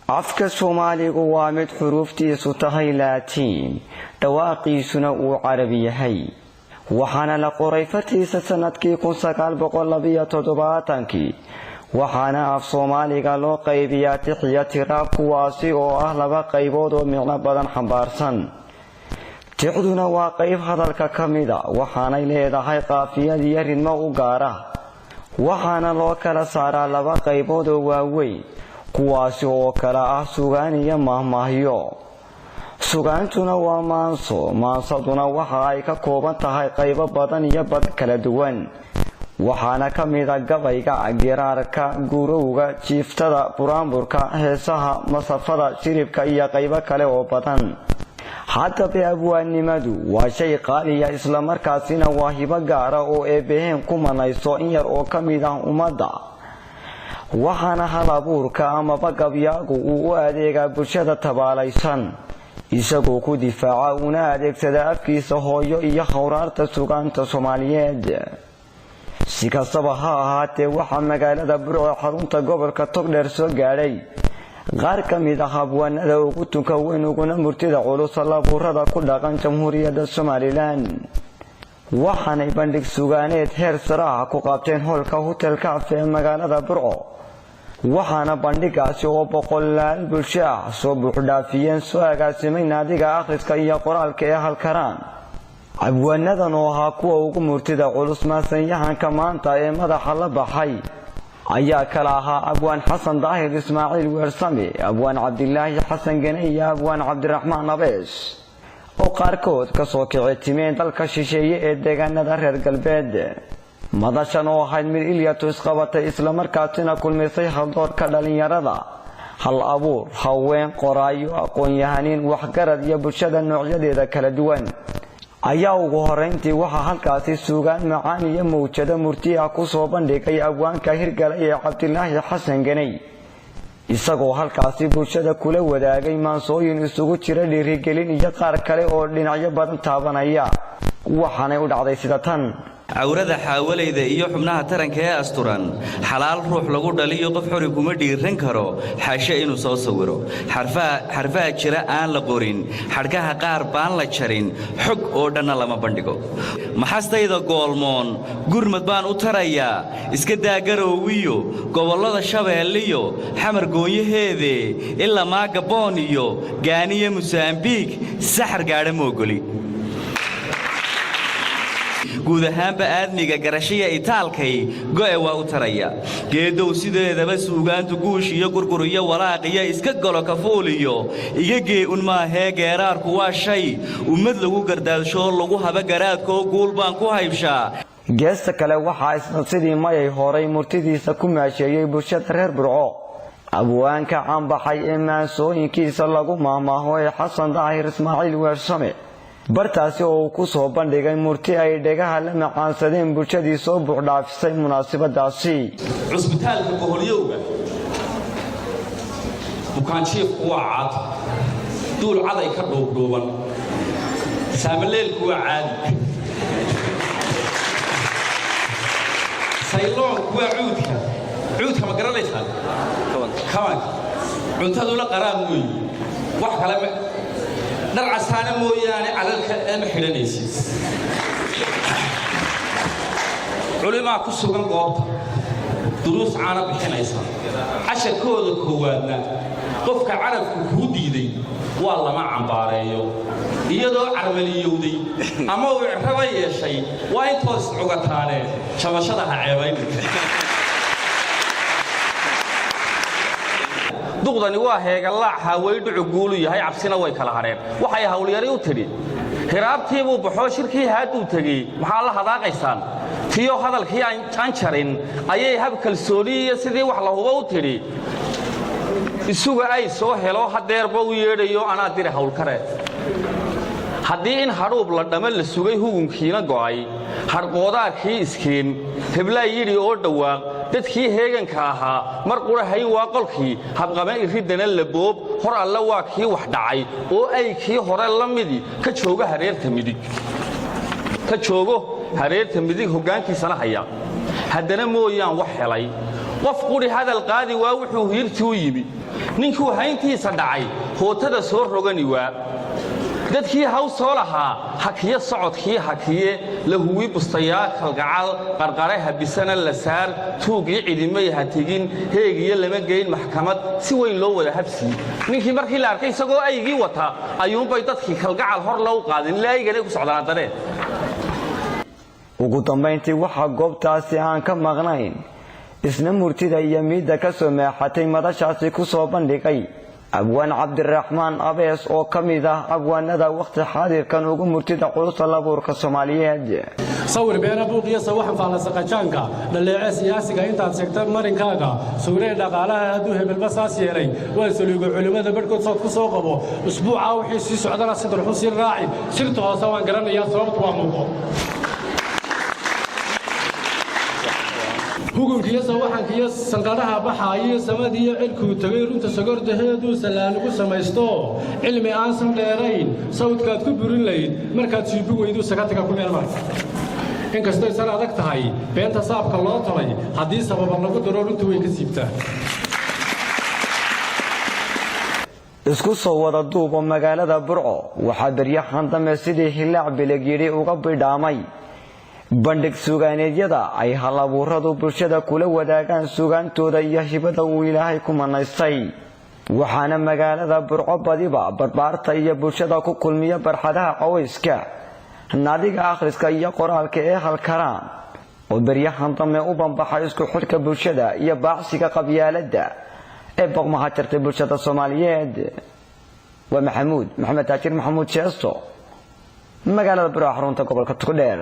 afka Soomaaligu waa mid xuruuftiisu tahay Laatiin dhawaaqiisuna uu Carabi yahay waxaana la qoray fartiisa sanadkii 1972 waxaana af Soomaaliga loo qaybiyaa tixiya tiraab kuwaasi oo ah laba qaybood oo micno badan xambaarsan tixduna waa qayb hadalka kamida waxaanay leedahay qaafiyad iyo ritmo u gaar ah waxaana loo kala saaraa laba qaybood oo waaweyn kuwaasi oo kala ah sugaan iyo mahmaahyo sugaantuna waa maansaduna waxa ay ka kooban tahay qaybo badan iyo bad kala duwan waxaana kamida gabayga giraarka gurowga jiiftada buraanburka heesaha masafada shiribka iyo qaybo kale oo badan haddaba abwaannimadu waa shay qaaliya isla markaasina waa hibo gaara oo eebbaheen ku manayso in yar oo kamid ah ummadda waxaana hal abuurka amaba gabyaagu uu u adeegaa bulshada tabaalaysan isagoo ku difaaca una adeegsada afkiisa hooyo iyo hawraarta sugaanta Soomaaliyeed si kastaba ha ahaatee waxaa magaalada Burco xarunta gobolka Togdheer soo gaadhay qaar ka mid ah abwaanada ugu tunka weyn uguna murtida culus labuurada ku dhaqan Jamhuuriyadda Somaliland waxaanay bandhig sugaaneed heer sare ah ku qabteen hoolka Hotel Cafe ee magaalada Burco waxaana bandhigaasi oo boqolaal bulsho ah soo buuxdhaafiyeen soo agaasimay naadiga akhriska iyo qoraalka ee halkaraan abwaanadan oo ahaa kuwa ugu murtida culus maasanyahanka maanta ee madaxa la baxay ayaa kala ahaa Abwaan Xasan Daahir Ismaaciil Weedhsame Abwaan Cabdilaahi Xasan Ganay iyo Abwaan Cabdiraxmaan Abees oo qaarkood ka soo kiciyeen dalka shisheeye ee deegaanada reer galbeed madashan oo ahayd mid Ilyatu isqabatay isla markaasina kulmisay haldoorka dhalinyarada hal abuur haween qoraayo aqoon-yahaniin waxgarad iyo bulshada noocyadeeda kala duwan ayaa ugu horeyntii waxa halkaasi suugaan macaan iyo mawjada murti ah ku soo bandhigay abwaanka hirgalay ee Cabdilaahi Xasan Ganay isagoo halkaasi bulshada kula wadaagay maansooyin isugu jira dhiirigelin iyo qaar kale oo dhinacyo badan taabanaya waxaanay u dhacday sida tan awrada xaawalayda iyo xubnaha taranka ee asturan xalaal ruux lagu dhaliyo qof xuri kuma dhiiran karo xaashe inuu soo sawiro xarfaha jira aan la qorin xadhkaha qaar baan la jarin xog oo dhanna lama bandhigo maxastayda goolmoon gurmad baan u tarayaa iska daagaroowiyo gobollada shabeelliyo xamar goonyaheede ilaa maagaboon iyo gaaniya musaambiig saxar gaadha moogoli guud ahaanba aadmiga garashiya itaalkay go'e waa u taraya geedow sideedaba suugaantu guush iyo gurgur iyo walaaq iyo iska galo kafuuliyo iga gee un maahee geeraarku waa shay ummad lagu gardaadsho lagu haba garaadkoo guul baan ku haybshaa geesta kale waxaa isna sidii mayay horay murtidiisa ku maasheeyey bulshada reer Burco abwaanka caanbaxay ee maansooyinkiisa lagu maahmaaho ee Xasan Daahir Ismaaciil Weedhsame bartaasi oo ku soo bandhigay murti ay dhegaha la macaansadeen bulshadii soo buuxdhaafisay munaasabadaasi cusbitaalka boqolyowga bukaanjiif waa cad duul cad ay ka dhuubdhuuban saamaleelku waa caadi sayloonku waa cuudka ma garanaysaa kabanka cuntadu la qaraam weeye wax kale dar casaana mooyaane calalka ama xidhanaysiis culimaa ku sugan goobta duruus caana bixinaysa casharkooda koowaadna qofka carabku kuu diiday waa lama cambaareeyo iyadoo carmaliyowday ama uu cirraba yeeshay waa intoos cugataanee jabashada ha ceebayn duqdani waa heegalaac haaway dhucu guulu yahay cabsina way kala hareen waxay hawlyari u tidhi hiraabtii buu baxoo shirkii haaduu tegey maxaa la hadaaqaysaan tiyo hadalkii aan jarin ayay hab kalsooni iyo sidii wax la hubo u tidhi isuga ay soo helo hadeerba u yeedhayo anaa diri hawlkare haddii in hadhuub la dhama la sugay hugunkiina go'ay harqoodaarkii iskiin heblaa yidhi oo dhawaaq dadkii heeganka ahaa mar qurahay waa qolkii habqama iridana la boob hor alla waa kii wax dhacay oo ay kii hore la midi ka joogo hareerta midig hoggaankiisana haya haddana mooyaan wax helay qof quri hadal qaadi waa wuxuu hiirtii u yimi ninkuu hayntiisa dhacay hootada soo rogani waa dadkii haw soo lahaa hakiye socodkii hakiye la huwi bustayaa kalgacal qarqare habisana la saar tuugii cidimay ha tegin heegiyo lama geyn maxkamad si weyn loo wada habsi ninkii markii la arkay isagoo aygii wata ayuunbay dadkii kalgacal hor loo qaadin laayigana ku socdaan dareen ugu dambeyntii waxaa goobtaasi aan ka maqnayn isna murtida iyo miidda ka soo meexatay madashaasi ku soo bandhigay Abwaan Cabdiraxmaan Abees oo ka mid ah abwaanada waqti xaadirkan ugu murtida culus labuurka Soomaaliyeed sawir beena buuqiya sawaxan faalasa qajaanka dhaleece siyaasiga intaad sheegtay marinkaaga suuree dhaqaalaha haduu hebel basaas yeelay waa saliigo culimada barkood soo ku soo qabo usbuuca wixii si socdana sadar xusin raaci sirta hoose waan garanayaa sababtu waa muuqo hugunkiisa sawaxankiisa sanqaraha baxaayo samadiyo cilku tagay runta sagordaheedu salaan ugu samaysto cilmi aan san dheerayn sawdkaad ku burin layd markaad siibu weydu sagatiga ku meel mar inkastoo san adag tahay beenta saabka loo talay haddii sabab lagu daro runtu way ka siibtaa isku soo wada duubo magaalada Burco waxa daryahan dambe sidii hilaac biligiri uga bidhaamay bandhig suugaaneedyada ay halabuuradu bulshada kula wadaagaan suugaantooda iyo hibada uu Ilaahay ku manaystay waxaana magaalada Burco badiba barbaarta iyo bulshada ku kulmiya barxadaha qoweyska naadiga akhriska iyo qoraalka ee halkaraan oo daryahan dambe u banbaxay isku xidhka bulshada iyo baacsiga qabyaaladda ee boqmaha jirtay bulshada Soomaaliyeed waa Maxamed Taajir Maxamuud Jeesto magaalada Burco xarunta gobolka Togdheer